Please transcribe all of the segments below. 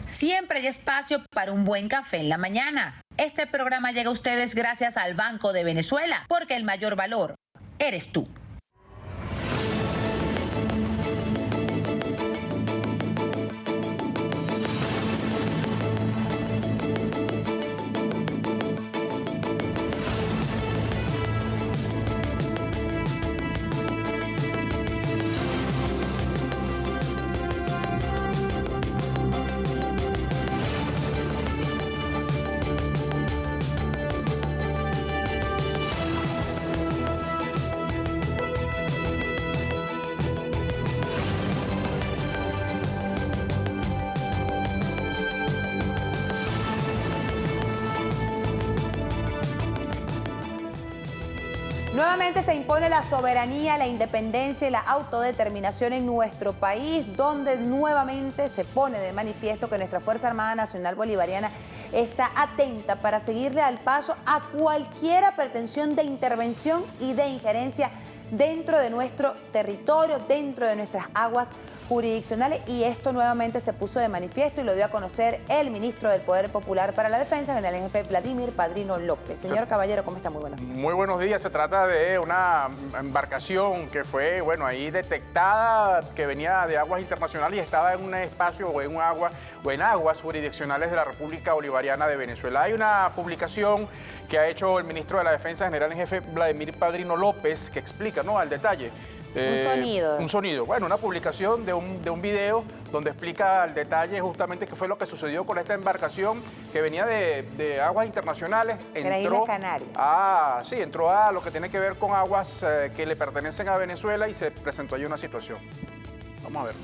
Siempre hay espacio para un buen café en la mañana. Este programa llega a ustedes gracias al Banco de Venezuela, porque el mayor valor eres tú. Nuevamente se impone la soberanía, la independencia y la autodeterminación en nuestro país, donde nuevamente se pone de manifiesto que nuestra Fuerza Armada Nacional Bolivariana está atenta para seguirle al paso a cualquier pretensión de intervención y de injerencia dentro de nuestro territorio, dentro de nuestras aguas jurisdiccionales, y esto nuevamente se puso de manifiesto y lo dio a conocer el ministro del Poder Popular para la Defensa, general en jefe Vladimir Padrino López. Señor Caballero, ¿cómo está? Muy buenos días. Muy buenos días. Se trata de una embarcación que fue, ahí detectada, que venía de aguas internacionales y estaba en un espacio o en un agua o en aguas jurisdiccionales de la República Bolivariana de Venezuela. Hay una publicación que ha hecho el ministro de la Defensa, general en jefe Vladimir Padrino López, que explica, ¿no?, al detalle. Un sonido. Bueno, una publicación de un video donde explica al detalle justamente qué fue lo que sucedió con esta embarcación que venía de aguas internacionales. De las Islas Canarias. Sí, entró a lo que tiene que ver con aguas que le pertenecen a Venezuela y se presentó ahí una situación. Vamos a ver.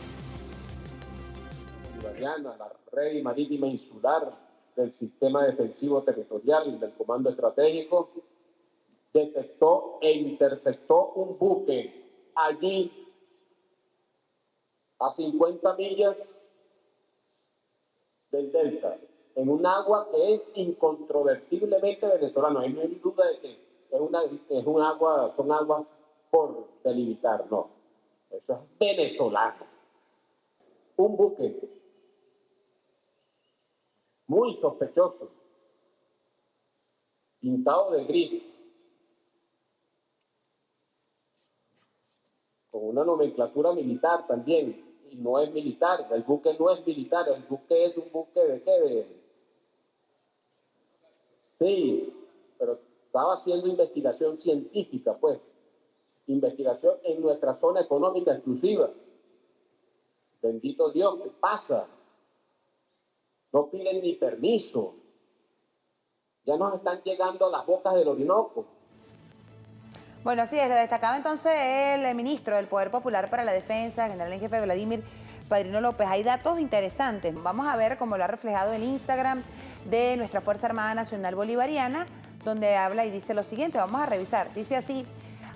Bolivariana, la red marítima insular del Sistema Defensivo Territorial del Comando Estratégico, detectó e interceptó un buque allí, a 50 millas del delta, en un agua que es incontrovertiblemente venezolana. No hay duda de que son aguas por delimitar, no. Eso es venezolano. Un buque muy sospechoso, pintado de gris, con una nomenclatura militar también, y no es militar, el buque no es militar, el buque es un buque ¿de qué? Sí, pero estaba haciendo investigación científica, pues, investigación en nuestra zona económica exclusiva. Bendito Dios, ¿qué pasa? No piden ni permiso, ya nos están llegando a las bocas del Orinoco. Bueno, así es, lo destacaba entonces el ministro del Poder Popular para la Defensa, general en jefe Vladimir Padrino López. Hay datos interesantes. Vamos a ver cómo lo ha reflejado el Instagram de nuestra Fuerza Armada Nacional Bolivariana, donde habla y dice lo siguiente. Vamos a revisar. Dice así: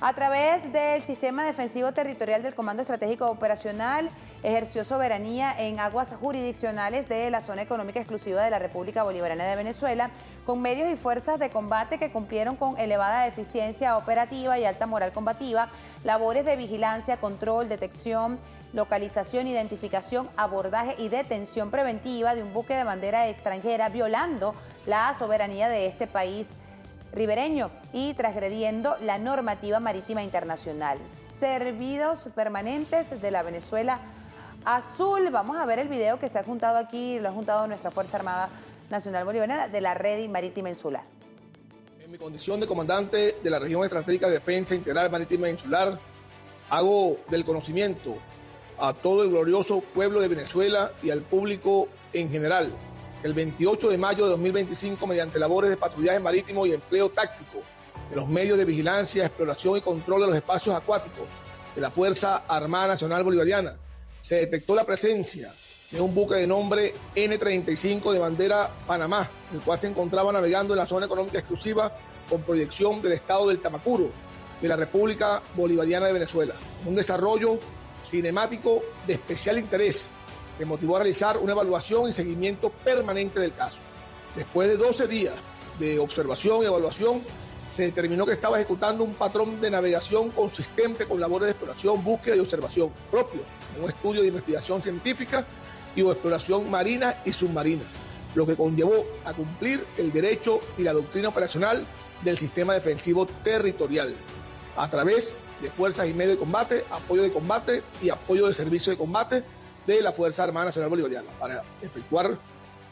a través del Sistema Defensivo Territorial del Comando Estratégico Operacional, ejerció soberanía en aguas jurisdiccionales de la Zona Económica Exclusiva de la República Bolivariana de Venezuela, con medios y fuerzas de combate que cumplieron con elevada eficiencia operativa y alta moral combativa, labores de vigilancia, control, detección, localización, identificación, abordaje y detención preventiva de un buque de bandera extranjera, violando la soberanía de este país ribereño y transgrediendo la normativa marítima internacional. Servidos permanentes de la Venezuela Azul. Vamos a ver el video que se ha juntado aquí, lo ha juntado nuestra Fuerza Armada Nacional Bolivariana de la Red Marítima Insular. En mi condición de comandante de la Región Estratégica de Defensa Integral Marítima Insular, hago del conocimiento a todo el glorioso pueblo de Venezuela y al público en general, el 28 de mayo de 2025, mediante labores de patrullaje marítimo y empleo táctico de los medios de vigilancia, exploración y control de los espacios acuáticos de la Fuerza Armada Nacional Bolivariana, se detectó la presencia de un buque de nombre N-35 de bandera Panamá, el cual se encontraba navegando en la zona económica exclusiva con proyección del estado del Tamacuro, de la República Bolivariana de Venezuela. Un desarrollo cinemático de especial interés que motivó a realizar una evaluación y seguimiento permanente del caso. Después de 12 días de observación y evaluación, se determinó que estaba ejecutando un patrón de navegación consistente con labores de exploración, búsqueda y observación propio de un estudio de investigación científica y o exploración marina y submarina, lo que conllevó a cumplir el derecho y la doctrina operacional del sistema defensivo territorial, a través de fuerzas y medios de combate, apoyo de combate y apoyo de servicio de combate de la Fuerza Armada Nacional Bolivariana, para efectuar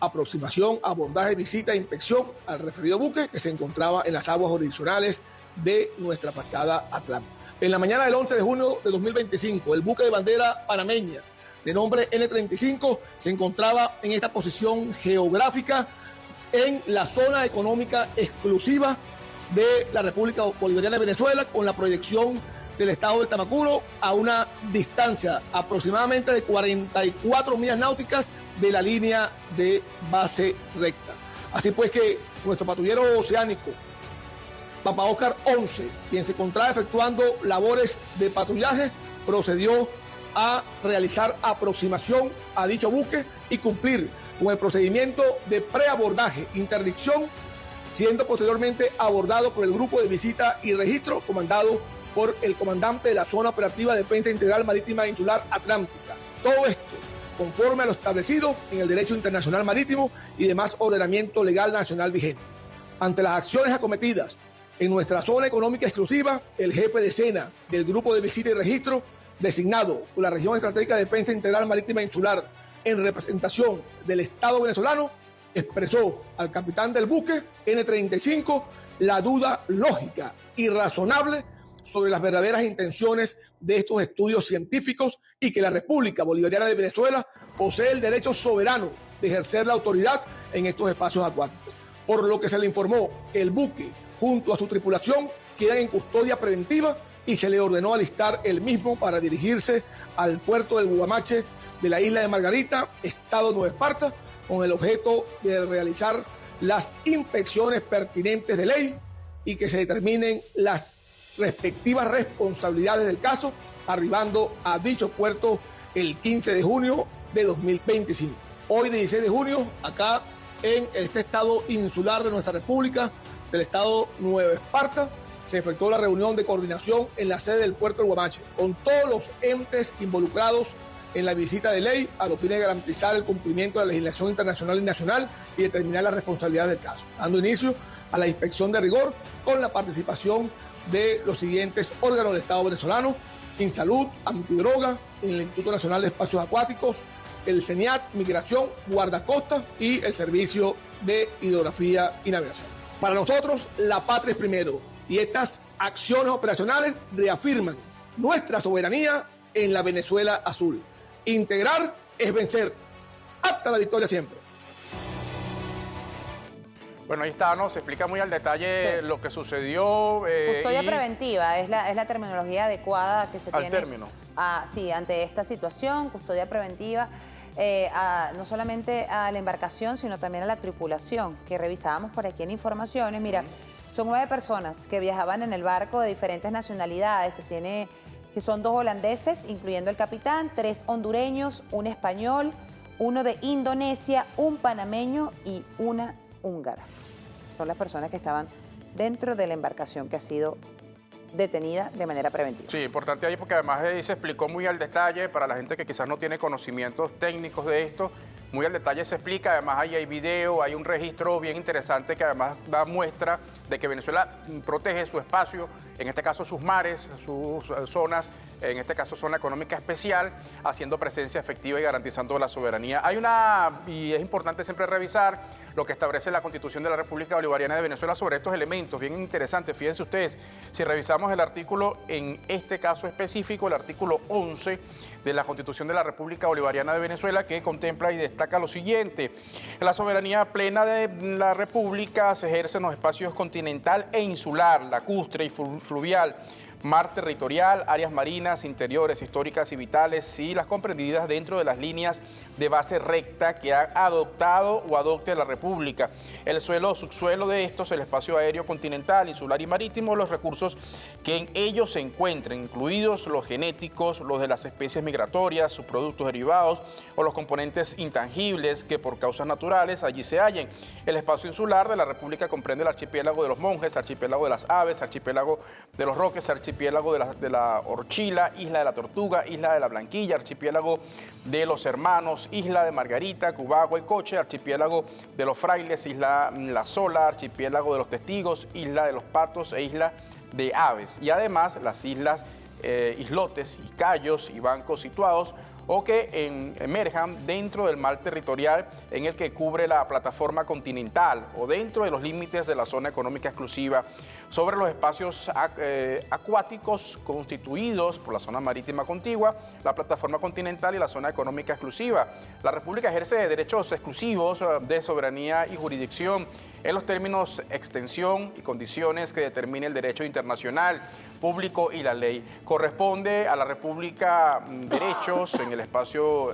aproximación, abordaje, visita e inspección al referido buque que se encontraba en las aguas jurisdiccionales de nuestra fachada atlántica. En la mañana del 11 de junio de 2025, el buque de bandera panameña de nombre N-35 se encontraba en esta posición geográfica en la zona económica exclusiva de la República Bolivariana de Venezuela, con la proyección del estado del Tamacuro a una distancia aproximadamente de 44 millas náuticas de la línea de base recta. Así pues que nuestro patrullero oceánico, Papa Oscar 11, quien se encontraba efectuando labores de patrullaje, procedió a realizar aproximación a dicho buque y cumplir con el procedimiento de preabordaje, interdicción, siendo posteriormente abordado por el grupo de visita y registro comandado por el comandante de la Zona Operativa de Defensa Integral Marítima e Insular Atlántica. Todo esto conforme a lo establecido en el derecho internacional marítimo y demás ordenamiento legal nacional vigente. Ante las acciones acometidas en nuestra zona económica exclusiva, el jefe de escena del grupo de visita y registro, designado por la Región Estratégica de Defensa Integral Marítima e Insular en representación del Estado venezolano, expresó al capitán del buque N-35 la duda lógica y razonable sobre las verdaderas intenciones de estos estudios científicos y que la República Bolivariana de Venezuela posee el derecho soberano de ejercer la autoridad en estos espacios acuáticos. Por lo que se le informó que el buque, junto a su tripulación, quedan en custodia preventiva y se le ordenó alistar el mismo para dirigirse al puerto del Guamache de la isla de Margarita, estado Nueva Esparta, con el objeto de realizar las inspecciones pertinentes de ley y que se determinen las respectivas responsabilidades del caso, arribando a dicho puerto el 15 de junio de 2025. Hoy, 16 de junio, acá en este estado insular de nuestra república, del estado Nueva Esparta, se efectuó la reunión de coordinación en la sede del puerto del Guamache, con todos los entes involucrados en la visita de ley, a los fines de garantizar el cumplimiento de la legislación internacional y nacional y determinar las responsabilidades del caso, dando inicio a la inspección de rigor con la participación de los siguientes órganos del Estado venezolano: INSALUD, Antidroga, el Instituto Nacional de Espacios Acuáticos, el CENIAT, Migración, Guardacosta y el Servicio de Hidrografía y Navegación. Para nosotros, la patria es primero, y estas acciones operacionales reafirman nuestra soberanía en la Venezuela azul. Integrar es vencer. Hasta la victoria siempre. Bueno, ahí está, ¿no? Se explica muy al detalle lo que sucedió. Custodia preventiva es la terminología adecuada que se tiene. Al término. Sí, ante esta situación, custodia preventiva, no solamente a la embarcación, sino también a la tripulación, que revisábamos por aquí en informaciones. Mira, son 9 personas que viajaban en el barco de diferentes nacionalidades. Se tiene que son 2 holandeses, incluyendo el capitán, 3 hondureños, 1 español, 1 de Indonesia, 1 panameño y 1 húngara. Son las personas que estaban dentro de la embarcación que ha sido detenida de manera preventiva. Sí, importante ahí porque además se explicó muy al detalle para la gente que quizás no tiene conocimientos técnicos de esto. Muy al detalle se explica, además ahí hay video, hay un registro bien interesante que además da muestra de que Venezuela protege su espacio, en este caso sus mares, sus zonas, en este caso zona económica especial, haciendo presencia efectiva y garantizando la soberanía. Y es importante siempre revisar lo que establece la Constitución de la República Bolivariana de Venezuela sobre estos elementos, bien interesantes. Fíjense ustedes, si revisamos el artículo, en este caso específico, el artículo 11 de la Constitución de la República Bolivariana de Venezuela, que contempla y destaca lo siguiente: la soberanía plena de la República se ejerce en los espacios continental e insular, lacustre y fluvial, mar territorial, áreas marinas, interiores, históricas y vitales, y las comprendidas dentro de las líneas de base recta que ha adoptado o adopte la República. El suelo o subsuelo de estos, el espacio aéreo continental, insular y marítimo, los recursos que en ellos se encuentren, incluidos los genéticos, los de las especies migratorias, sus productos derivados o los componentes intangibles que por causas naturales allí se hallen. El espacio insular de la República comprende el archipiélago de los Monjes, archipiélago de las Aves, archipiélago de los Roques, archipiélago archipiélago de la Orchila, Isla de la Tortuga, Isla de la Blanquilla, archipiélago de los Hermanos, Isla de Margarita, Cubagua y Coche, archipiélago de los Frailes, Isla La Sola, archipiélago de los Testigos, Isla de los Patos e Isla de Aves. Y además las islas, islotes y cayos y bancos situados o que emerjan dentro del mar territorial en el que cubre la plataforma continental o dentro de los límites de la zona económica exclusiva, sobre los espacios acuáticos constituidos por la zona marítima contigua, la plataforma continental y la zona económica exclusiva. La República ejerce derechos exclusivos de soberanía y jurisdicción en los términos, extensión y condiciones que determine el derecho internacional público y la ley. Corresponde a la República derechos en el espacio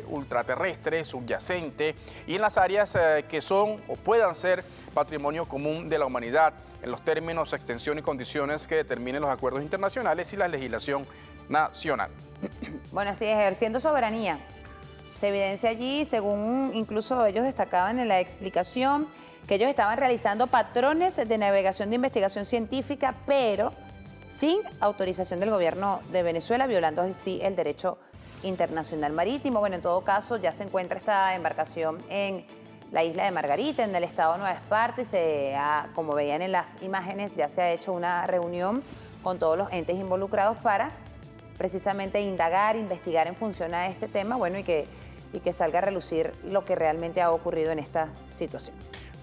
ultraterrestre, subyacente y en las áreas que son o puedan ser patrimonio común de la humanidad, en los términos, extensión y condiciones que determinen los acuerdos internacionales y la legislación nacional. Bueno, así ejerciendo soberanía. Se evidencia allí, según incluso ellos destacaban en la explicación, que ellos estaban realizando patrones de navegación de investigación científica, pero sin autorización del gobierno de Venezuela, violando así el derecho internacional marítimo. Bueno, en todo caso, ya se encuentra esta embarcación en la isla de Margarita, en el estado de Nueva Esparta, y como veían en las imágenes, ya se ha hecho una reunión con todos los entes involucrados para precisamente indagar, investigar en función a este tema, bueno, y que salga a relucir lo que realmente ha ocurrido en esta situación.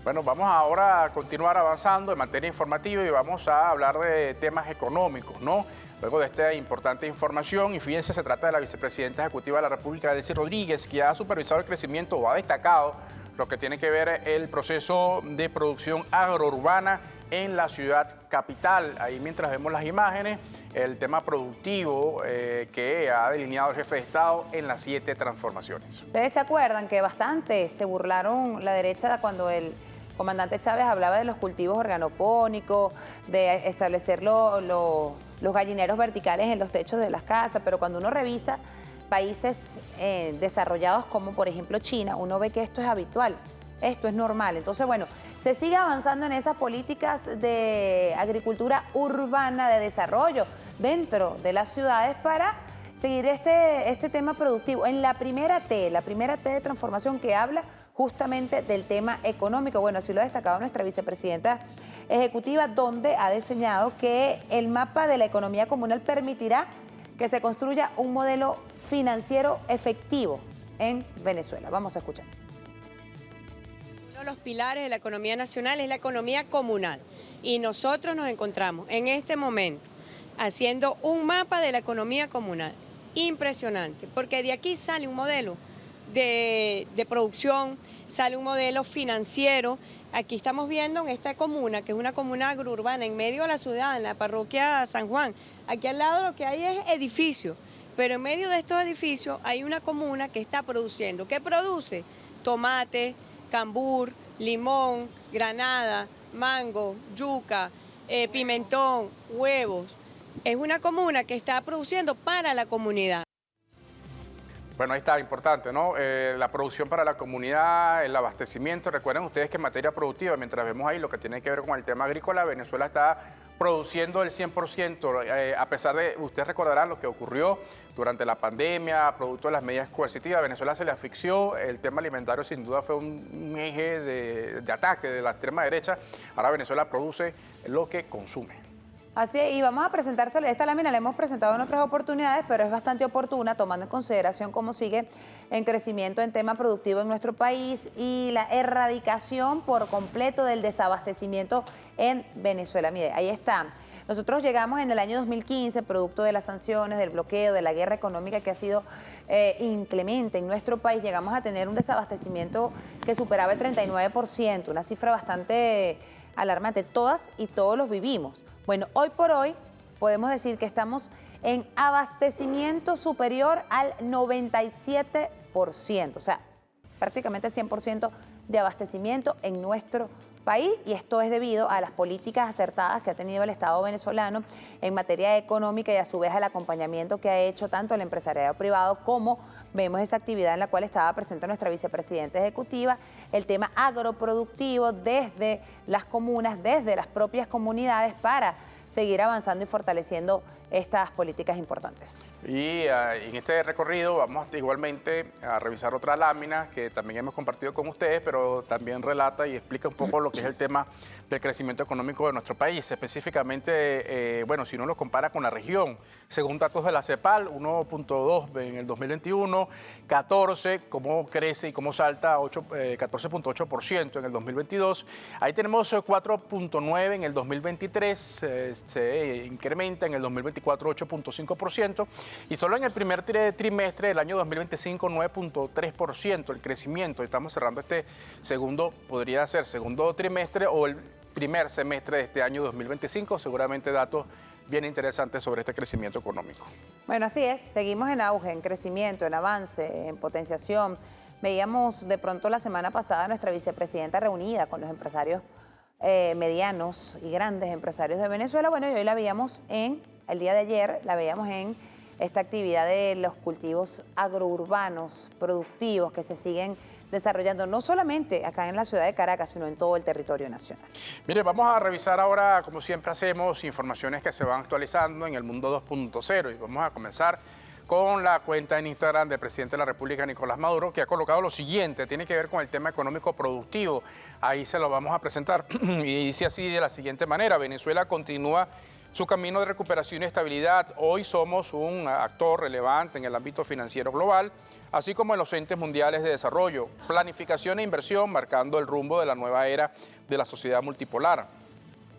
Bueno, vamos ahora a continuar avanzando en materia informativa y vamos a hablar de temas económicos, ¿no? Luego de esta importante información, y fíjense, se trata de la vicepresidenta ejecutiva de la República, Delcy Rodríguez, que ha supervisado el crecimiento o ha destacado lo que tiene que ver el proceso de producción agrourbana en la ciudad capital. Ahí mientras vemos las imágenes, el tema productivo que ha delineado el jefe de Estado en las 7 transformaciones. Ustedes se acuerdan que bastante se burlaron la derecha cuando el comandante Chávez hablaba de los cultivos organopónicos, de establecer los gallineros verticales en los techos de las casas, pero cuando uno revisa países desarrollados como por ejemplo China, uno ve que esto es habitual, esto es normal. Entonces, bueno, se sigue avanzando en esas políticas de agricultura urbana, de desarrollo dentro de las ciudades para seguir este tema productivo. En la primera T de transformación que habla justamente del tema económico. Bueno, así lo ha destacado nuestra vicepresidenta ejecutiva, donde ha diseñado que el mapa de la economía comunal permitirá que se construya un modelo financiero efectivo en Venezuela. Vamos a escuchar. Uno de los pilares de la economía nacional es la economía comunal y nosotros nos encontramos en este momento haciendo un mapa de la economía comunal impresionante, porque de aquí sale un modelo de producción, sale un modelo financiero. Aquí estamos viendo en esta comuna, que es una comuna agrourbana, en medio de la ciudad, en la parroquia San Juan. Aquí al lado lo que hay es edificios, pero en medio de estos edificios hay una comuna que está produciendo. ¿Qué produce? Tomate, cambur, limón, granada, mango, yuca, pimentón, huevos. Es una comuna que está produciendo para la comunidad. Bueno, ahí está, importante, ¿no? La producción para la comunidad, el abastecimiento. Recuerden ustedes que en materia productiva, mientras vemos ahí lo que tiene que ver con el tema agrícola, Venezuela está produciendo el 100%, a pesar de, ustedes recordarán lo que ocurrió durante la pandemia, producto de las medidas coercitivas. Venezuela se le asfixió, el tema alimentario sin duda fue un eje de ataque de la extrema derecha. Ahora Venezuela produce lo que consume. Así es, y vamos a presentárselo. Esta lámina la hemos presentado en otras oportunidades, pero es bastante oportuna tomando en consideración cómo sigue en crecimiento en tema productivo en nuestro país y la erradicación por completo del desabastecimiento en Venezuela. Mire, ahí está. Nosotros llegamos en el año 2015, producto de las sanciones, del bloqueo, de la guerra económica que ha sido inclemente en nuestro país, llegamos a tener un desabastecimiento que superaba el 39%, una cifra bastante alarmante. Todas y todos los vivimos. Bueno, hoy por hoy podemos decir que estamos en abastecimiento superior al 97%, o sea, prácticamente 100% de abastecimiento en nuestro país, y esto es debido a las políticas acertadas que ha tenido el Estado venezolano en materia económica y a su vez al acompañamiento que ha hecho tanto el empresariado privado como vemos esa actividad en la cual estaba presente nuestra vicepresidenta ejecutiva, el tema agroproductivo desde las comunas, desde las propias comunidades para seguir avanzando y fortaleciendo estas políticas importantes. Y en este recorrido vamos igualmente a revisar otra lámina que también hemos compartido con ustedes, pero también relata y explica un poco lo que es el tema del crecimiento económico de nuestro país. Específicamente, bueno, si uno lo compara con la región, según datos de la CEPAL, 1.2 en el 2021, 14, cómo crece y cómo salta a 14.8% en el 2022. Ahí tenemos 4.9 en el 2023, se incrementa en el 2024 8.5% y solo en el primer trimestre del año 2025 9.3% el crecimiento. Estamos cerrando este segundo, podría ser segundo trimestre o el primer semestre de este año 2025, seguramente datos bien interesantes sobre este crecimiento económico. Bueno, así es, seguimos en auge, en crecimiento, en avance, en potenciación. Veíamos de pronto la semana pasada a nuestra vicepresidenta reunida con los empresarios medianos y grandes empresarios de Venezuela. Bueno, y hoy la veíamos el día de ayer, la veíamos en esta actividad de los cultivos agrourbanos productivos que se siguen desarrollando no solamente acá en la ciudad de Caracas, sino en todo el territorio nacional. Mire, vamos a revisar ahora, como siempre hacemos, informaciones que se van actualizando en el mundo 2.0 y vamos a comenzar con la cuenta en Instagram del presidente de la República, Nicolás Maduro, que ha colocado lo siguiente, tiene que ver con el tema económico productivo. Ahí se lo vamos a presentar y dice así de la siguiente manera: Venezuela continúa su camino de recuperación y estabilidad. Hoy somos un actor relevante en el ámbito financiero global, así como en los entes mundiales de desarrollo, planificación e inversión, marcando el rumbo de la nueva era de la sociedad multipolar.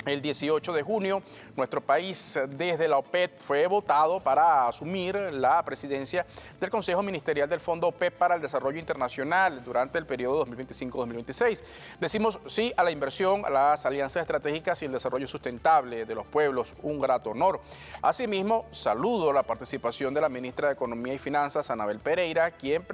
El 18 de junio, nuestro país desde la OPEP fue votado para asumir la presidencia del Consejo Ministerial del Fondo OPEP para el Desarrollo Internacional durante el periodo 2025-2026. Decimos sí a la inversión, a las alianzas estratégicas y el desarrollo sustentable de los pueblos, un grato honor. Asimismo, saludo la participación de la ministra de Economía y Finanzas, Anabel Pereira, quien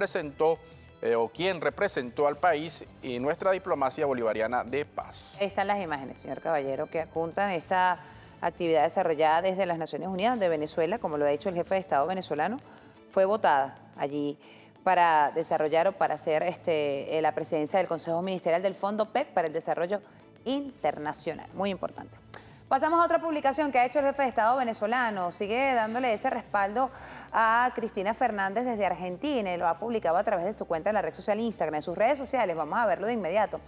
representó al país y nuestra diplomacia bolivariana de paz. Ahí están las imágenes, señor Caballero, que apuntan esta actividad desarrollada desde las Naciones Unidas, donde Venezuela, como lo ha dicho el jefe de Estado venezolano, fue votada allí para desarrollar o para hacer la presidencia del Consejo Ministerial del Fondo PEC para el Desarrollo Internacional. Muy importante. Pasamos a otra publicación que ha hecho el jefe de Estado venezolano. Sigue dándole ese respaldo a Cristina Fernández desde Argentina y lo ha publicado a través de su cuenta en la red social Instagram, en sus redes sociales. Vamos a verlo de inmediato.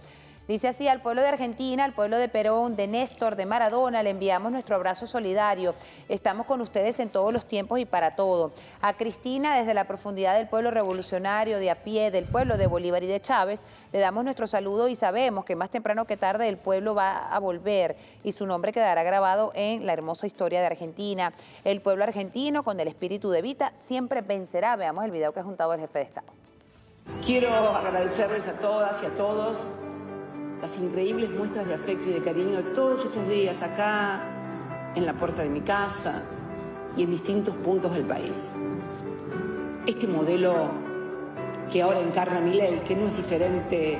Dice así: al pueblo de Argentina, al pueblo de Perón, de Néstor, de Maradona, le enviamos nuestro abrazo solidario. Estamos con ustedes en todos los tiempos y para todo. A Cristina, desde la profundidad del pueblo revolucionario, de a pie, del pueblo de Bolívar y de Chávez, le damos nuestro saludo y sabemos que más temprano que tarde el pueblo va a volver y su nombre quedará grabado en la hermosa historia de Argentina. El pueblo argentino, con el espíritu de Evita, siempre vencerá. Veamos el video que ha juntado el jefe de Estado. Quiero agradecerles a todas y a todos las increíbles muestras de afecto y de cariño de todos estos días acá, en la puerta de mi casa y en distintos puntos del país. Este modelo que ahora encarna Milei, que no es diferente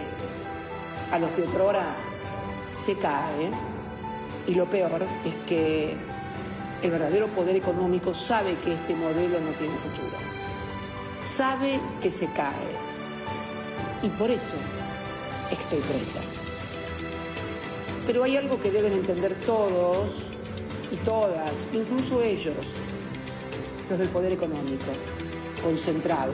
a los de otrora, se cae. Y lo peor es que el verdadero poder económico sabe que este modelo no tiene futuro. Sabe que se cae. Y por eso estoy presa. Pero hay algo que deben entender todos y todas, incluso ellos, los del poder económico, concentrado.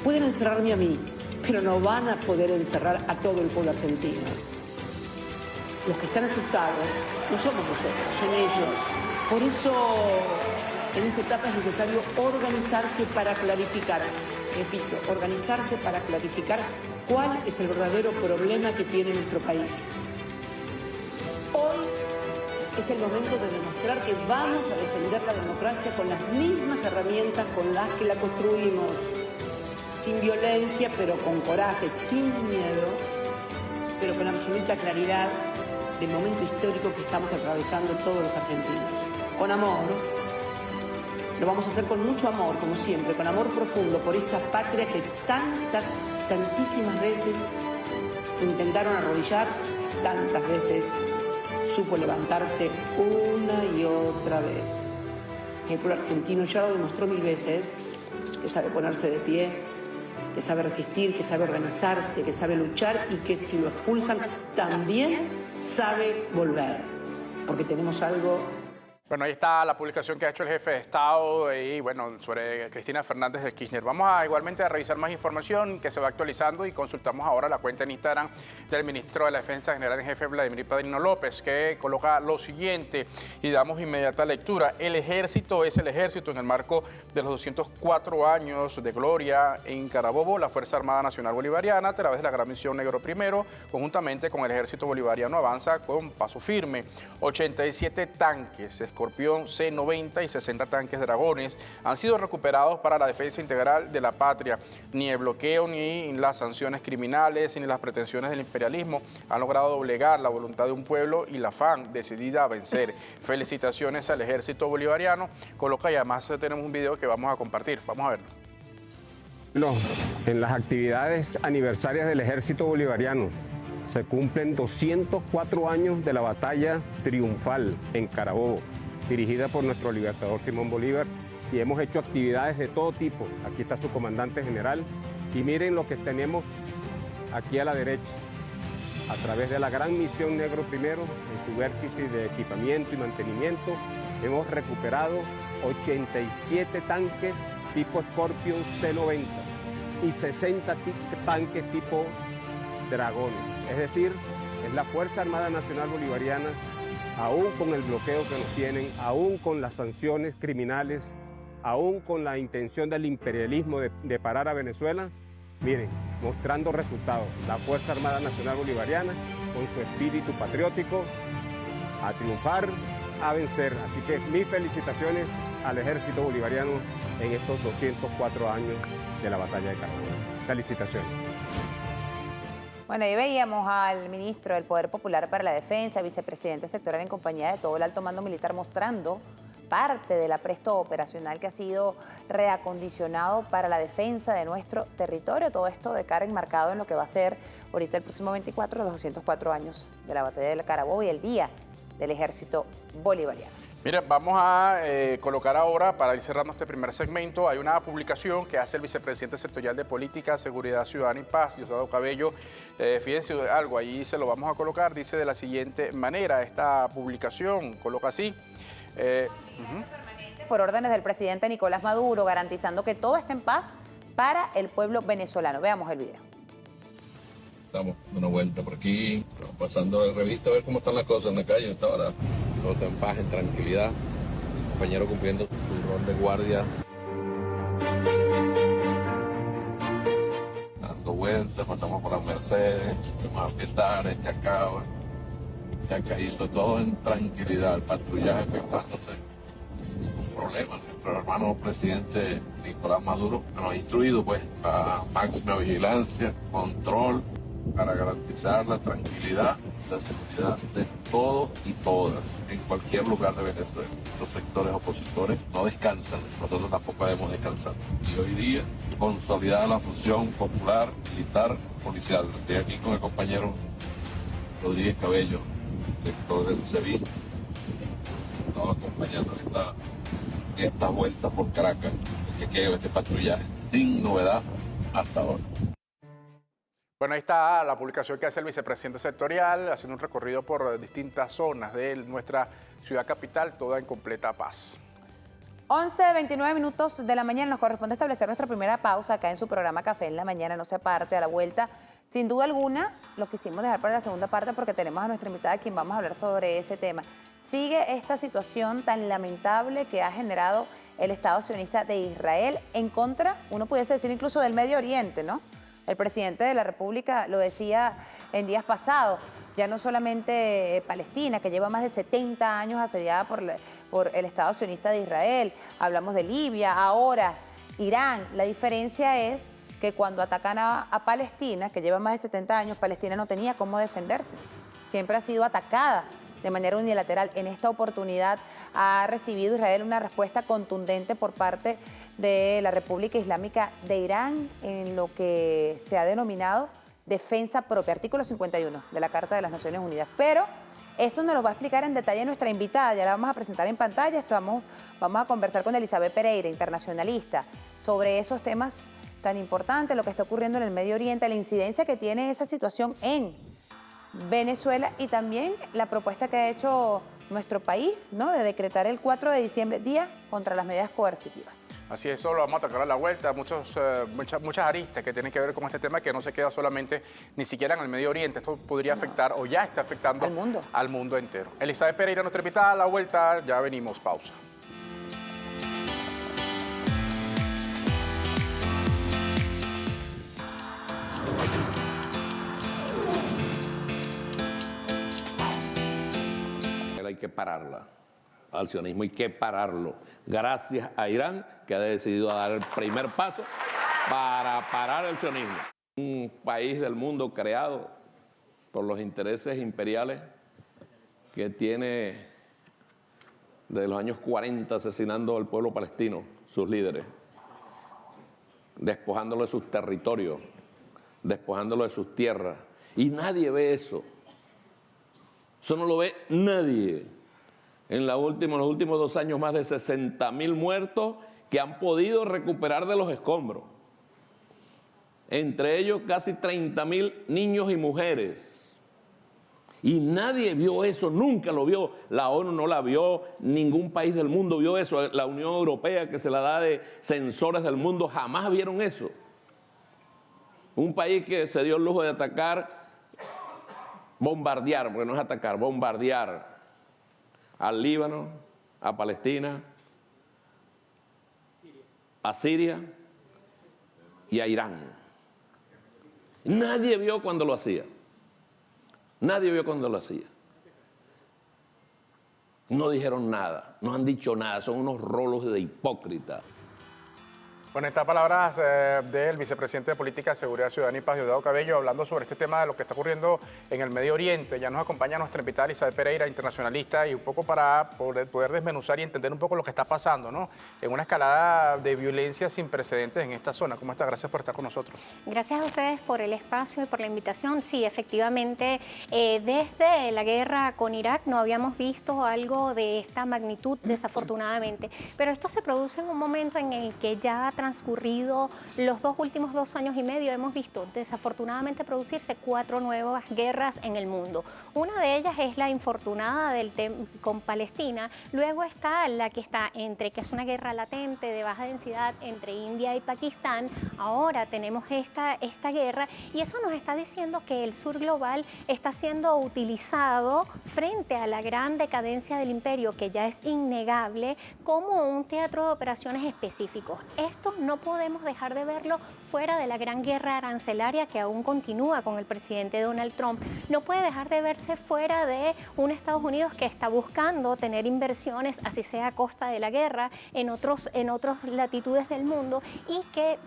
Pueden encerrarme a mí, pero no van a poder encerrar a todo el pueblo argentino. Los que están asustados no somos nosotros, son ellos. Por eso, en esta etapa es necesario organizarse para clarificar, repito, organizarse para clarificar cuál es el verdadero problema que tiene nuestro país. Hoy es el momento de demostrar que vamos a defender la democracia con las mismas herramientas con las que la construimos. Sin violencia, pero con coraje, sin miedo, pero con absoluta claridad del momento histórico que estamos atravesando todos los argentinos. Con amor, lo vamos a hacer con mucho amor, como siempre, con amor profundo por esta patria que tantísimas veces intentaron arrodillar, tantas veces supo levantarse una y otra vez. El pueblo argentino ya lo demostró 1000 veces, que sabe ponerse de pie, que sabe resistir, que sabe organizarse, que sabe luchar y que si lo expulsan también sabe volver. porque tenemos algo. Bueno, ahí está la publicación que ha hecho el jefe de Estado y bueno, sobre Cristina Fernández de Kirchner. Vamos igualmente a revisar más información que se va actualizando y consultamos ahora la cuenta en Instagram del ministro de la Defensa General en Jefe Vladimir Padrino López, que coloca lo siguiente y damos inmediata lectura. El ejército es el ejército en el marco de los 204 años de gloria en Carabobo, la Fuerza Armada Nacional Bolivariana, a través de la Gran Misión Negro Primero, conjuntamente con el ejército bolivariano, avanza con paso firme. 87 tanques Escorpión C-90 y 60 tanques Dragones han sido recuperados para la defensa integral de la patria. Ni el bloqueo, ni las sanciones criminales, ni las pretensiones del imperialismo han logrado doblegar la voluntad de un pueblo y la FARC decidida a vencer. Felicitaciones al ejército bolivariano. Coloca, y además tenemos un video que vamos a compartir. Vamos a verlo. No, en las actividades aniversarias del ejército bolivariano se cumplen 204 años de la batalla triunfal en Carabobo, dirigida por nuestro libertador Simón Bolívar, y hemos hecho actividades de todo tipo. Aquí está su comandante general y miren lo que tenemos aquí a la derecha. A través de la Gran Misión Negro Primero, en su vértice de equipamiento y mantenimiento, hemos recuperado 87 tanques tipo Scorpion C-90 y 60 tanques tipo Dragones. Es decir, es la Fuerza Armada Nacional Bolivariana, aún con el bloqueo que nos tienen, aún con las sanciones criminales, aún con la intención del imperialismo de parar a Venezuela, miren, mostrando resultados. La Fuerza Armada Nacional Bolivariana, con su espíritu patriótico, a triunfar, a vencer. Así que mis felicitaciones al ejército bolivariano en estos 204 años de la batalla de Carabobo. Felicitaciones. Bueno, ahí veíamos al ministro del Poder Popular para la Defensa, vicepresidente sectorial en compañía de todo el alto mando militar, mostrando parte del apresto operacional que ha sido reacondicionado para la defensa de nuestro territorio. Todo esto de cara enmarcado en lo que va a ser ahorita el próximo 24, los 204 años de la batalla de Carabobo y el Día del Ejército Bolivariano. Mira, vamos a colocar ahora, para ir cerrando este primer segmento, hay una publicación que hace el vicepresidente sectorial de Política, Seguridad Ciudadana y Paz, Diosdado Cabello. Fíjense algo, ahí se lo vamos a colocar, dice de la siguiente manera, esta publicación coloca así. Por órdenes del presidente Nicolás Maduro, garantizando que todo esté en paz para el pueblo venezolano. Veamos el video. Estamos dando una vuelta por aquí, pasando la revista a ver cómo están las cosas en la calle hasta ahora. Todo está en paz, en tranquilidad. Compañero cumpliendo su rol de guardia. Dando vueltas, pasamos por las Mercedes, más Pietares, Chacao, Chacaíto, todo en tranquilidad. El patrullaje efectuándose sin ningún problema. Nuestro hermano presidente Nicolás Maduro nos ha instruido pues a máxima vigilancia, control, para garantizar la tranquilidad y la seguridad de todos y todas en cualquier lugar de Venezuela. Los sectores opositores no descansan, nosotros tampoco debemos descansar. Y hoy día, consolidada la función popular, militar, policial. Estoy aquí con el compañero Rodríguez Cabello, director del CEBIN, estamos acompañando esta vuelta por Caracas, el chequeo, este patrullaje, sin novedad hasta ahora. Bueno, ahí está la publicación que hace el vicepresidente sectorial, haciendo un recorrido por distintas zonas de nuestra ciudad capital, toda en completa paz. 11:29 minutos de la mañana, nos corresponde establecer nuestra primera pausa acá en su programa Café en la Mañana. No se aparte, a la vuelta, sin duda alguna, lo quisimos dejar para la segunda parte porque tenemos a nuestra invitada, quien vamos a hablar sobre ese tema. Sigue esta situación tan lamentable que ha generado el Estado sionista de Israel en contra, uno pudiese decir incluso del Medio Oriente, ¿no? El presidente de la República lo decía en días pasados, ya no solamente Palestina, que lleva más de 70 años asediada por el Estado sionista de Israel, hablamos de Libia, ahora Irán. La diferencia es que cuando atacan a Palestina, que lleva más de 70 años, Palestina no tenía cómo defenderse, siempre ha sido atacada de manera unilateral. En esta oportunidad ha recibido Israel una respuesta contundente por parte de la República Islámica de Irán en lo que se ha denominado defensa propia, artículo 51 de la Carta de las Naciones Unidas. Pero esto nos lo va a explicar en detalle nuestra invitada, ya la vamos a presentar en pantalla. Vamos a conversar con Elizabeth Pereira, internacionalista, sobre esos temas tan importantes, lo que está ocurriendo en el Medio Oriente, la incidencia que tiene esa situación en Venezuela y también la propuesta que ha hecho nuestro país, ¿no?, de decretar el 4 de diciembre Día contra las Medidas Coercitivas. Así es, eso lo vamos a tocar a la vuelta, muchas aristas que tienen que ver con este tema, que no se queda solamente ni siquiera en el Medio Oriente. Esto podría afectar o ya está afectando al mundo entero. Elizabeth Pereira, nuestra invitada, a la vuelta, ya venimos, pausa. Hay que pararla, al sionismo hay que pararlo. Gracias a Irán, que ha decidido dar el primer paso para parar el sionismo. Un país del mundo creado por los intereses imperiales que tiene desde los años 40 asesinando al pueblo palestino, sus líderes, despojándolo de sus territorios, despojándolo de sus tierras. Y nadie ve eso. Eso no lo ve nadie. En los últimos 2 años, más de 60.000 muertos que han podido recuperar de los escombros. Entre ellos casi 30.000 niños y mujeres. Y nadie vio eso, nunca lo vio. La ONU no la vio, ningún país del mundo vio eso. La Unión Europea, que se la da de censores del mundo, jamás vieron eso. Un país que se dio el lujo de atacar, bombardear, porque no es atacar, bombardear al Líbano, a Palestina, a Siria y a Irán. Nadie vio cuando lo hacía. Nadie vio cuando lo hacía. No dijeron nada, no han dicho nada, son unos rolos de hipócritas. Bueno, estas palabras del vicepresidente de Política, Seguridad Ciudadana y Paz, Diosdado Cabello, hablando sobre este tema de lo que está ocurriendo en el Medio Oriente. Ya nos acompaña nuestra invitada Elizabeth Pereira, internacionalista, y un poco para poder desmenuzar y entender un poco lo que está pasando, ¿no?, en una escalada de violencia sin precedentes en esta zona. ¿Cómo está? Gracias por estar con nosotros. Gracias a ustedes por el espacio y por la invitación. Sí, efectivamente, desde la guerra con Irak no habíamos visto algo de esta magnitud, desafortunadamente. Pero esto se produce en un momento en el que ya transcurrido los últimos 2 años y medio, hemos visto desafortunadamente producirse 4 nuevas guerras en el mundo. Una de ellas es la infortunada con Palestina, luego está la que está que es una guerra latente de baja densidad entre India y Pakistán. Ahora tenemos esta guerra, y eso nos está diciendo que el sur global está siendo utilizado frente a la gran decadencia del imperio, que ya es innegable, como un teatro de operaciones específicos. Esto no podemos dejar de verlo fuera de la gran guerra arancelaria que aún continúa con el presidente Donald Trump. No puede dejar de verse fuera de un Estados Unidos que está buscando tener inversiones, así sea a costa de la guerra, en otras latitudes del mundo, y que,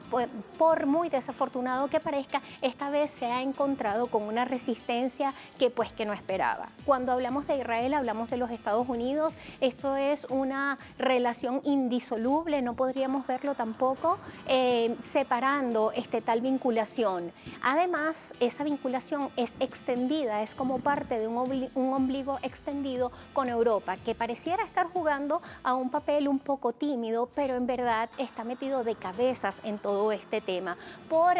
por muy desafortunado que parezca, esta vez se ha encontrado con una resistencia que no esperaba. Cuando hablamos de Israel, hablamos de los Estados Unidos. Esto es una relación indisoluble, no podríamos verlo tampoco separando tal vinculación. Además, esa vinculación es extendida, es como parte de un ombligo extendido con Europa, que pareciera estar jugando a un papel un poco tímido, pero en verdad está metido de cabezas en todo este tema, por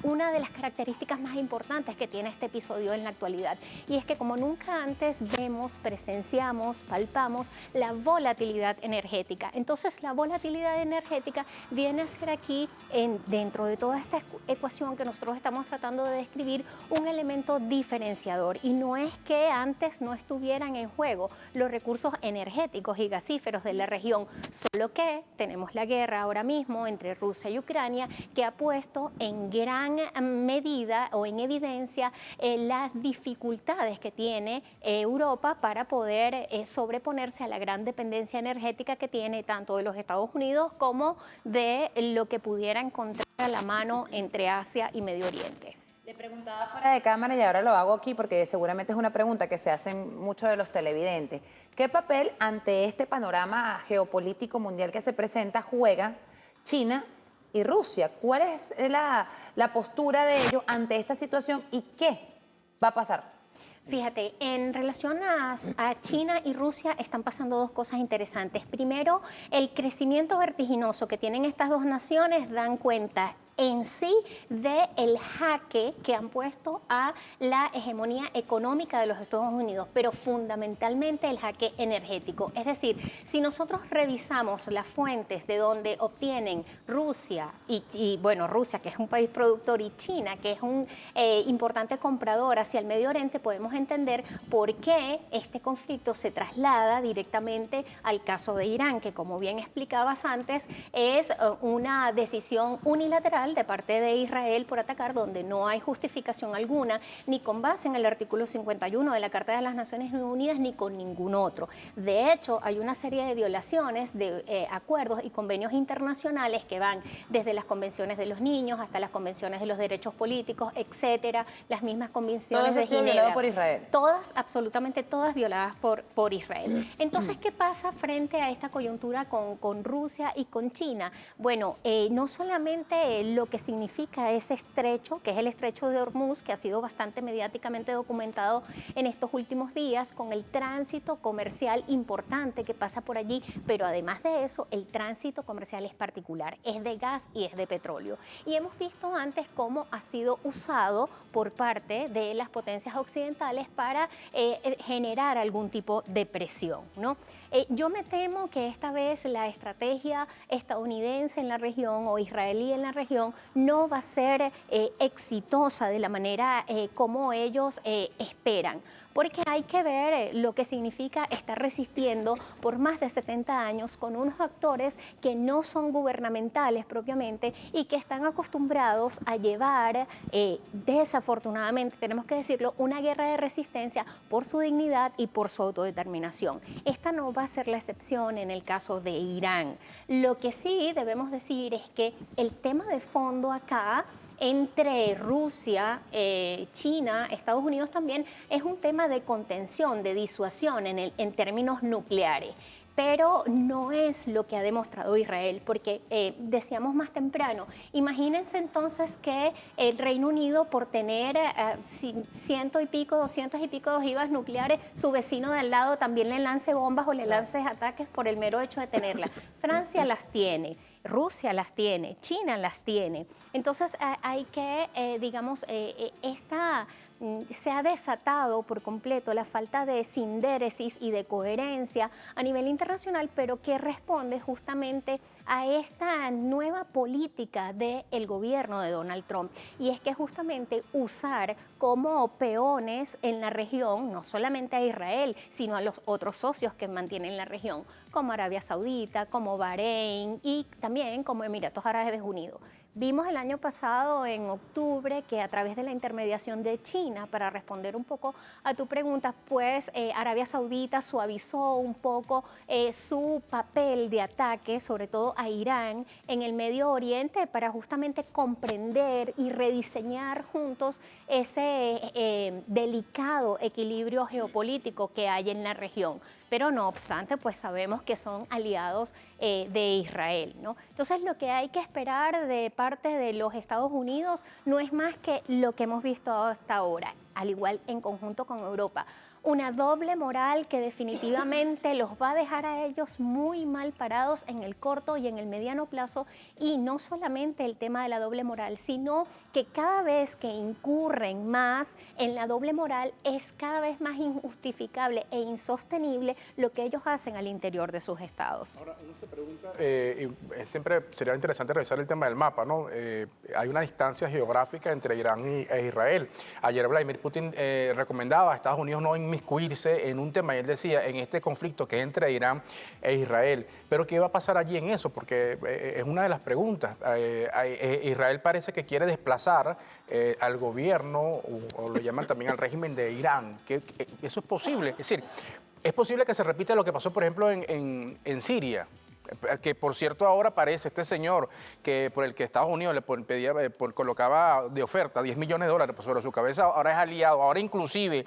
una de las características más importantes que tiene este episodio en la actualidad, y es que como nunca antes vemos, presenciamos, palpamos la volatilidad energética. Entonces, la volatilidad energética viene a ser aquí, dentro de toda esta ecuación que nosotros estamos tratando de describir, un elemento diferenciador. Y no es que antes no estuvieran en juego los recursos energéticos y gasíferos de la región, solo que tenemos la guerra ahora mismo entre Rusia y Ucrania, que ha puesto en gran medida o en evidencia las dificultades que tiene Europa para poder sobreponerse a la gran dependencia energética que tiene tanto de los Estados Unidos como de lo que pudiera encontrar a la mano entre Asia y Medio Oriente. Le preguntaba fuera de cámara y ahora lo hago aquí porque seguramente es una pregunta que se hacen muchos de los televidentes. ¿Qué papel ante este panorama geopolítico mundial que se presenta juega China y Rusia? ¿Cuál es la postura de ellos ante esta situación y qué va a pasar? Fíjate, en relación a China y Rusia están pasando 2 cosas interesantes. Primero, el crecimiento vertiginoso que tienen estas 2 naciones dan cuenta en sí del jaque que han puesto a la hegemonía económica de los Estados Unidos, pero fundamentalmente el jaque energético. Es decir, si nosotros revisamos las fuentes de donde obtienen Rusia bueno, Rusia, que es un país productor, y China, que es un importante comprador hacia el Medio Oriente, podemos entender por qué este conflicto se traslada directamente al caso de Irán, que como bien explicabas antes, es una decisión unilateral de parte de Israel por atacar donde no hay justificación alguna, ni con base en el artículo 51 de la Carta de las Naciones Unidas, ni con ningún otro. De hecho, hay una serie de violaciones de acuerdos y convenios internacionales que van desde las convenciones de los niños hasta las convenciones de los derechos políticos, etcétera, las mismas convenciones de Ginebra. Violado por Israel. Todas, absolutamente todas violadas por Israel. Entonces, ¿qué pasa frente a esta coyuntura con Rusia y con China? Bueno, no solamente lo que significa ese estrecho, que es el estrecho de Hormuz, que ha sido bastante mediáticamente documentado en estos últimos días, con el tránsito comercial importante que pasa por allí, pero además de eso, el tránsito comercial es particular, es de gas y es de petróleo. Y hemos visto antes cómo ha sido usado por parte de las potencias occidentales para generar algún tipo de presión, ¿no? Yo me temo que esta vez la estrategia estadounidense en la región o israelí en la región no va a ser exitosa de la manera como ellos esperan, porque hay que ver lo que significa estar resistiendo por más de 70 años con unos actores que no son gubernamentales propiamente y que están acostumbrados a llevar, desafortunadamente, tenemos que decirlo, una guerra de resistencia por su dignidad y por su autodeterminación. Esta no va a ser la excepción en el caso de Irán. Lo que sí debemos decir es que el tema de fondo acá entre Rusia, China, Estados Unidos también, es un tema de contención, de disuasión en términos nucleares. Pero no es lo que ha demostrado Israel, porque decíamos más temprano, imagínense entonces que el Reino Unido, por tener 100 y pico, 200 y pico de ojivas nucleares, su vecino de al lado también le lance bombas o le lance ataques por el mero hecho de tenerlas. Francia las tiene. Rusia las tiene, China las tiene. Entonces hay que, se ha desatado por completo la falta de sindéresis y de coherencia a nivel internacional, pero que responde justamente a esta nueva política del gobierno de Donald Trump. Y es que justamente usar como peones en la región, no solamente a Israel, sino a los otros socios que mantienen la región, como Arabia Saudita, como Bahrein y también como Emiratos Árabes Unidos. Vimos el año pasado, en octubre, que a través de la intermediación de China, para responder un poco a tu pregunta, pues Arabia Saudita suavizó un poco su papel de ataque, sobre todo a Irán, en el Medio Oriente, para justamente comprender y rediseñar juntos ese delicado equilibrio geopolítico que hay en la región. Pero no obstante, pues sabemos que son aliados de Israel, ¿no? Entonces, lo que hay que esperar de parte de los Estados Unidos no es más que lo que hemos visto hasta ahora, al igual en conjunto con Europa. Una doble moral que definitivamente los va a dejar a ellos muy mal parados en el corto y en el mediano plazo, y no solamente el tema de la doble moral, sino que cada vez que incurren más en la doble moral es cada vez más injustificable e insostenible lo que ellos hacen al interior de sus estados. Ahora, uno se pregunta, siempre sería interesante revisar el tema del mapa, ¿no? Hay una distancia geográfica entre Irán e Israel. Ayer Vladimir Putin recomendaba a Estados Unidos no inmiscuirse en un tema, y él decía, en este conflicto que es entre Irán e Israel. Pero ¿qué va a pasar allí en eso? Porque es una de las preguntas. Israel parece que quiere desplazar al gobierno, o lo llaman también al régimen de Irán. ¿Eso es posible? Es decir, ¿es posible que se repita lo que pasó, por ejemplo, en Siria? Que por cierto ahora parece este señor por el que Estados Unidos le pedía, colocaba de oferta $10 millones pues sobre su cabeza, ahora es aliado, ahora inclusive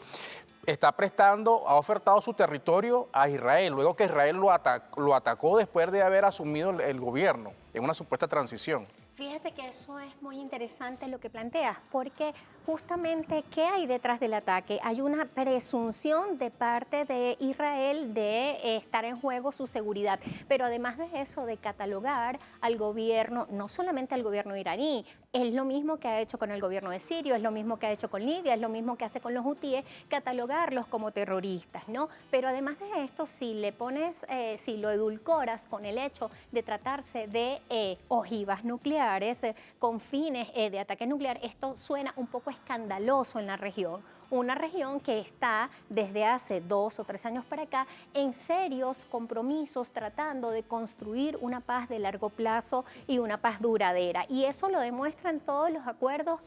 está prestando, ha ofertado su territorio a Israel, luego que Israel lo atacó después de haber asumido el gobierno en una supuesta transición. Fíjate que eso es muy interesante lo que planteas, porque justamente, ¿qué hay detrás del ataque? Hay una presunción de parte de Israel de estar en juego su seguridad, pero además de eso, de catalogar al gobierno, no solamente al gobierno iraní, es lo mismo que ha hecho con el gobierno de Siria, es lo mismo que ha hecho con Libia, es lo mismo que hace con los hutíes, catalogarlos como terroristas, ¿no? Pero además de esto, si le pones, si lo edulcoras con el hecho de tratarse de ojivas nucleares con fines de ataque nuclear, esto suena un poco escandaloso en la región. Una región que está desde hace 2 o 3 años para acá en serios compromisos tratando de construir una paz de largo plazo y una paz duradera. Y eso lo demuestran todos los acuerdos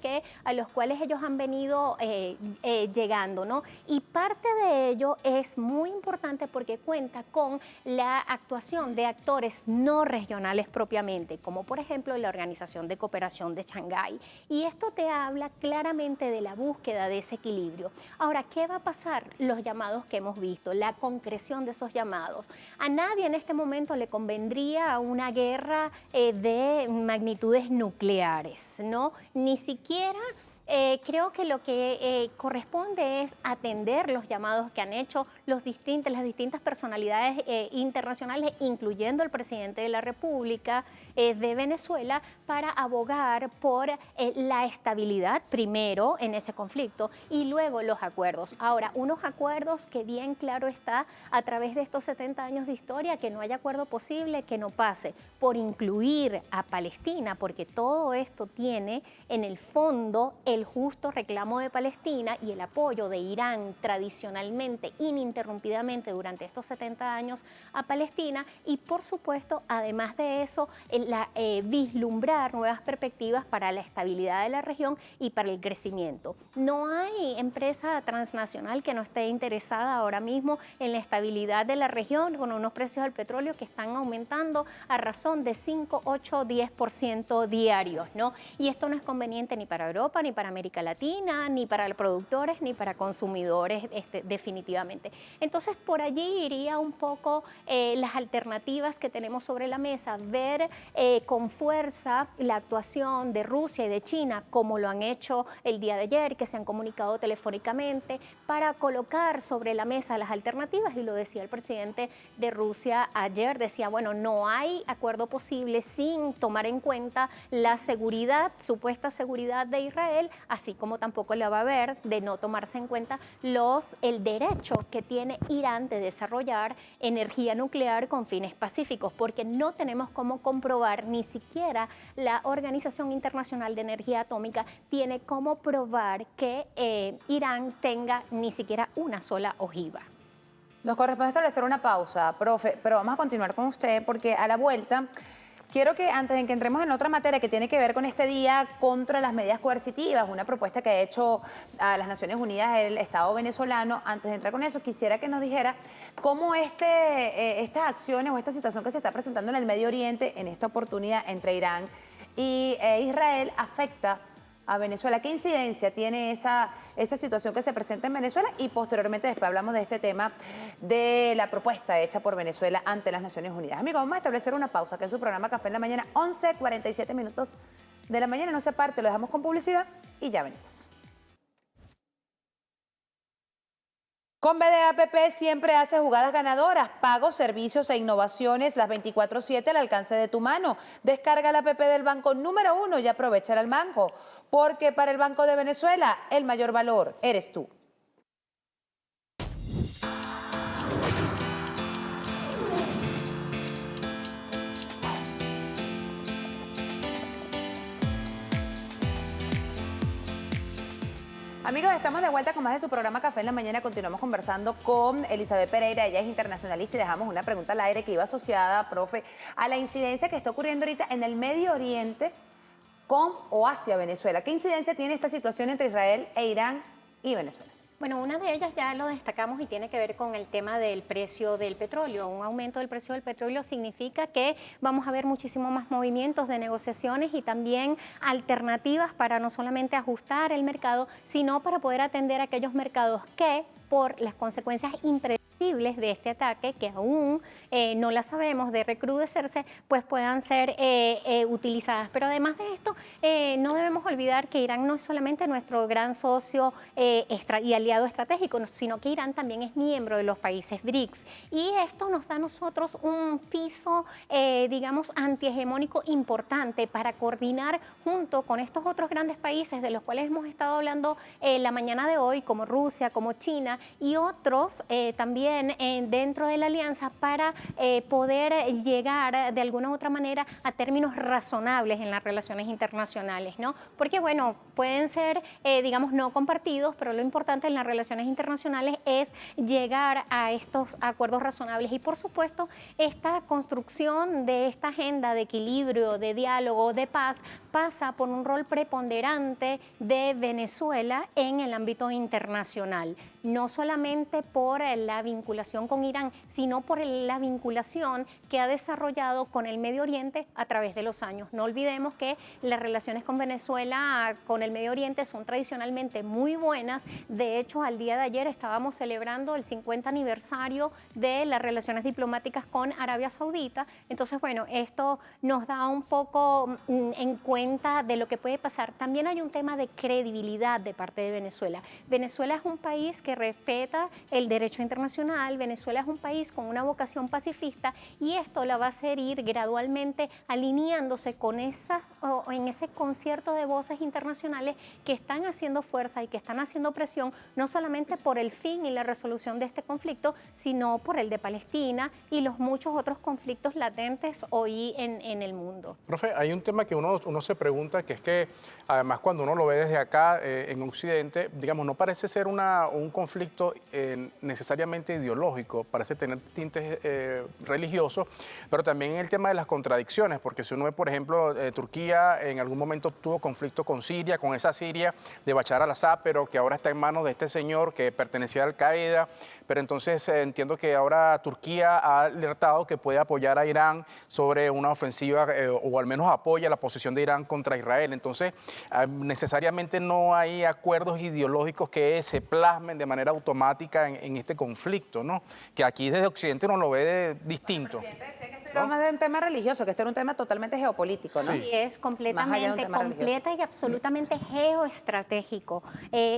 a los cuales ellos han venido llegando, ¿no? Y parte de ello es muy importante porque cuenta con la actuación de actores no regionales propiamente, como por ejemplo la Organización de Cooperación de Shanghái. Y esto te habla claramente de la búsqueda de ese equilibrio. Ahora, ¿qué va a pasar? Los llamados que hemos visto, la concreción de esos llamados. A nadie en este momento le convendría una guerra de magnitudes nucleares, ¿no? Ni siquiera... creo que lo que corresponde es atender los llamados que han hecho las distintas personalidades internacionales, incluyendo el presidente de la República de Venezuela, para abogar por la estabilidad primero en ese conflicto y luego los acuerdos. Ahora, unos acuerdos que bien claro está a través de estos 70 años de historia que no haya acuerdo posible que no pase por incluir a Palestina, porque todo esto tiene en el fondo el justo reclamo de Palestina y el apoyo de Irán tradicionalmente, ininterrumpidamente durante estos 70 años a Palestina y por supuesto, además de eso, vislumbrar nuevas perspectivas para la estabilidad de la región y para el crecimiento. No hay empresa transnacional que no esté interesada ahora mismo en la estabilidad de la región con unos precios del petróleo que están aumentando a razón de 5, 8, 10% diarios, ¿no? Y esto no es conveniente ni para Europa, ni para América Latina, ni para los productores, ni para consumidores definitivamente. Entonces, por allí iría un poco las alternativas que tenemos sobre la mesa, ver con fuerza la actuación de Rusia y de China, como lo han hecho el día de ayer, que se han comunicado telefónicamente, para colocar sobre la mesa las alternativas, y lo decía el presidente de Rusia ayer, decía, bueno, no hay acuerdo posible sin tomar en cuenta la seguridad, supuesta seguridad de Israel, así como tampoco la va a haber de no tomarse en cuenta el derecho que tiene Irán de desarrollar energía nuclear con fines pacíficos, porque no tenemos cómo comprobar, ni siquiera la Organización Internacional de Energía Atómica tiene cómo probar que Irán tenga ni siquiera una sola ojiva. Nos corresponde establecer una pausa, profe, pero vamos a continuar con usted porque a la vuelta quiero que antes de que entremos en otra materia que tiene que ver con este día contra las medidas coercitivas, una propuesta que ha hecho a las Naciones Unidas el Estado venezolano, antes de entrar con eso quisiera que nos dijera cómo estas acciones o esta situación que se está presentando en el Medio Oriente en esta oportunidad entre Irán y Israel afecta a Venezuela. ¿Qué incidencia tiene esa situación que se presenta en Venezuela? Y posteriormente después hablamos de este tema de la propuesta hecha por Venezuela ante las Naciones Unidas. Amigos, vamos a establecer una pausa, que es su programa Café en la Mañana, 11:47 minutos de la mañana. No se parte, lo dejamos con publicidad y ya venimos. Con BDAPP siempre hace jugadas ganadoras, pagos, servicios e innovaciones las 24/7 al alcance de tu mano. Descarga la app del banco número 1 y aprovecha el banco, porque para el Banco de Venezuela el mayor valor eres tú. Amigos, estamos de vuelta con más de su programa Café en la Mañana. Continuamos conversando con Elizabeth Pereira. Ella es internacionalista y dejamos una pregunta al aire que iba asociada, profe, a la incidencia que está ocurriendo ahorita en el Medio Oriente con o hacia Venezuela. ¿Qué incidencia tiene esta situación entre Israel e Irán y Venezuela? Bueno, una de ellas ya lo destacamos y tiene que ver con el tema del precio del petróleo. Un aumento del precio del petróleo significa que vamos a ver muchísimo más movimientos de negociaciones y también alternativas para no solamente ajustar el mercado, sino para poder atender a aquellos mercados que, por las consecuencias impredecibles susceptibles de este ataque, que aún no las sabemos, de recrudecerse, pues puedan ser utilizadas. Pero además de esto, no debemos olvidar que Irán no es solamente nuestro gran socio y aliado estratégico, sino que Irán también es miembro de los países BRICS. Y esto nos da a nosotros un piso, digamos, antihegemónico importante para coordinar junto con estos otros grandes países de los cuales hemos estado hablando la mañana de hoy, como Rusia, como China y otros también dentro de la alianza, para poder llegar de alguna u otra manera a términos razonables en las relaciones internacionales, ¿no? Porque, bueno, pueden ser, digamos, no compartidos, pero lo importante en las relaciones internacionales es llegar a estos acuerdos razonables. Y, por supuesto, esta construcción de esta agenda de equilibrio, de diálogo, de paz, pasa por un rol preponderante de Venezuela en el ámbito internacional. No solamente por la vinculación con Irán, sino por la vinculación que ha desarrollado con el Medio Oriente a través de los años. No olvidemos que las relaciones con Venezuela, con el Medio Oriente, son tradicionalmente muy buenas. De hecho, al día de ayer estábamos celebrando el 50 aniversario de las relaciones diplomáticas con Arabia Saudita. Entonces, bueno, esto nos da un poco en cuenta de lo que puede pasar. También hay un tema de credibilidad de parte de Venezuela. Venezuela es un país que respeta el derecho internacional. Venezuela es un país con una vocación pacifista, y esto la va a hacer ir gradualmente alineándose con en ese concierto de voces internacionales que están haciendo fuerza y que están haciendo presión, no solamente por el fin y la resolución de este conflicto, sino por el de Palestina y los muchos otros conflictos latentes hoy en el mundo. Profe, hay un tema que uno se pregunta, que es que además cuando uno lo ve desde acá en Occidente, digamos, no parece ser un conflicto necesariamente ideológico, parece tener tintes religiosos, pero también el tema de las contradicciones, porque si uno ve, por ejemplo, Turquía en algún momento tuvo conflicto con Siria, con esa Siria de Bashar al-Assad, pero que ahora está en manos de este señor que pertenecía a Al-Qaeda, pero entonces entiendo que ahora Turquía ha alertado que puede apoyar a Irán sobre una ofensiva, o al menos apoya la posición de Irán contra Israel. Entonces, necesariamente no hay acuerdos ideológicos que se plasmen de manera automática en este conflicto, ¿no? Que aquí desde Occidente uno lo ve distinto. Pero más de un tema religioso, que este era un tema totalmente geopolítico, ¿no? Sí, es completamente, completa y absolutamente geoestratégico.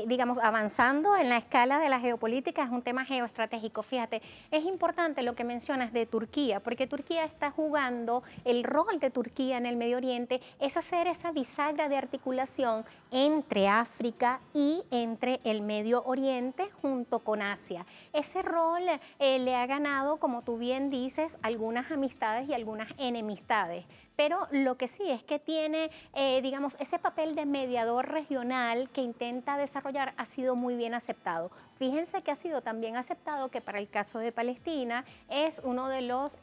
Digamos, avanzando en la escala de la geopolítica, es un tema geoestratégico. Fíjate, es importante lo que mencionas de Turquía, porque Turquía está jugando, el rol de Turquía en el Medio Oriente es hacer esa bisagra de articulación entre África y entre el Medio Oriente junto con Asia. Ese rol le ha ganado, como tú bien dices, algunas amistades y algunas enemistades. Pero lo que sí es que tiene, digamos, ese papel de mediador regional que intenta desarrollar ha sido muy bien aceptado. Fíjense que ha sido también aceptado que para el caso de Palestina es uno de los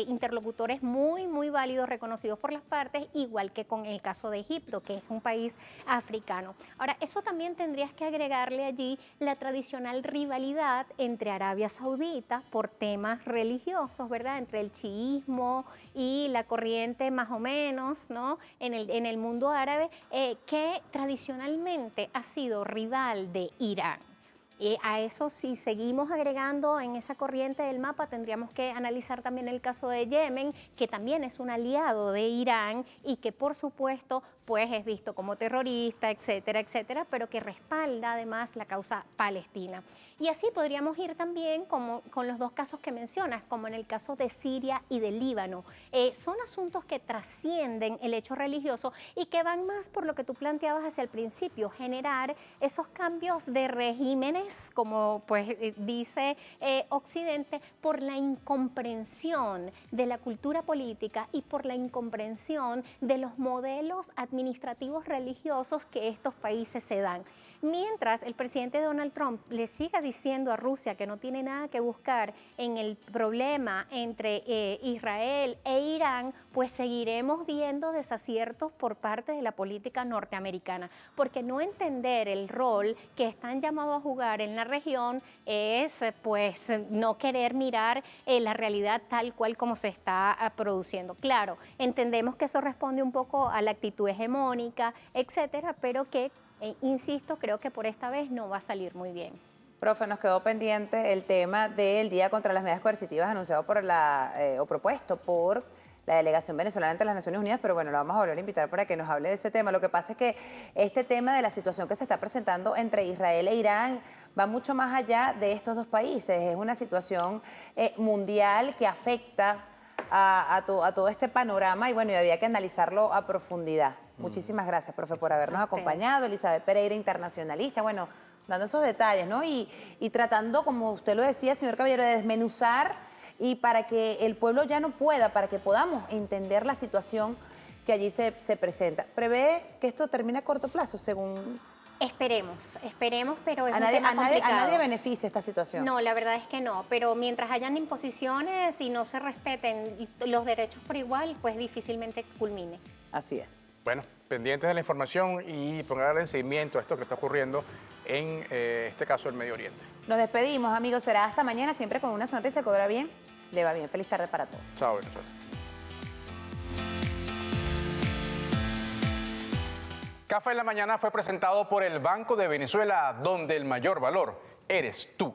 interlocutores muy, muy válidos, reconocidos por las partes, igual que con el caso de Egipto, que es un país africano. Ahora, eso también tendrías que agregarle allí la tradicional rivalidad entre Arabia Saudita por temas religiosos, ¿verdad? Entre el chiismo y la corriente más o menos, ¿no? En el mundo árabe, que tradicionalmente ha sido rival de Irán. A eso, si seguimos agregando en esa corriente del mapa, tendríamos que analizar también el caso de Yemen, que también es un aliado de Irán y que, por supuesto, pues es visto como terrorista, etcétera, etcétera, pero que respalda además la causa palestina. Y así podríamos ir también con los dos casos que mencionas, como en el caso de Siria y de Líbano. Son asuntos que trascienden el hecho religioso y que van más por lo que tú planteabas hacia el principio, generar esos cambios de regímenes, como pues dice Occidente, por la incomprensión de la cultura política y por la incomprensión de los modelos administrativos religiosos que estos países se dan. Mientras el presidente Donald Trump le siga diciendo a Rusia que no tiene nada que buscar en el problema entre Israel e Irán, pues seguiremos viendo desaciertos por parte de la política norteamericana, porque no entender el rol que están llamados a jugar en la región es pues no querer mirar la realidad tal cual como se está produciendo. Claro, entendemos que eso responde un poco a la actitud hegemónica, etcétera, pero que insisto, creo que por esta vez no va a salir muy bien. Profe, nos quedó pendiente el tema del Día contra las Medidas Coercitivas anunciado por o propuesto por la delegación venezolana ante las Naciones Unidas, pero bueno, lo vamos a volver a invitar para que nos hable de ese tema. Lo que pasa es que este tema de la situación que se está presentando entre Israel e Irán va mucho más allá de estos dos países. Es una situación mundial que afecta a todo este panorama y bueno, y había que analizarlo a profundidad. Muchísimas gracias, profe, por habernos acompañado. Elizabeth Pereira, internacionalista, bueno, dando esos detalles, ¿no? Y tratando, como usted lo decía, señor Caballero, de desmenuzar y para que el pueblo ya no pueda, para que podamos entender la situación que allí se presenta. ¿Prevé que esto termine a corto plazo, según...? Esperemos, pero es ¿A un nadie, tema complicado. a nadie beneficia esta situación? No, la verdad es que no, pero mientras hayan imposiciones y no se respeten los derechos por igual, pues difícilmente culmine. Así es. Bueno, pendientes de la información y ponerle seguimiento a esto que está ocurriendo en este caso el Medio Oriente. Nos despedimos, amigos. Será hasta mañana, siempre con una sonrisa. Cobra bien, le va bien. Feliz tarde para todos. Chao, Venezuela. Café en la Mañana fue presentado por el Banco de Venezuela, donde el mayor valor eres tú.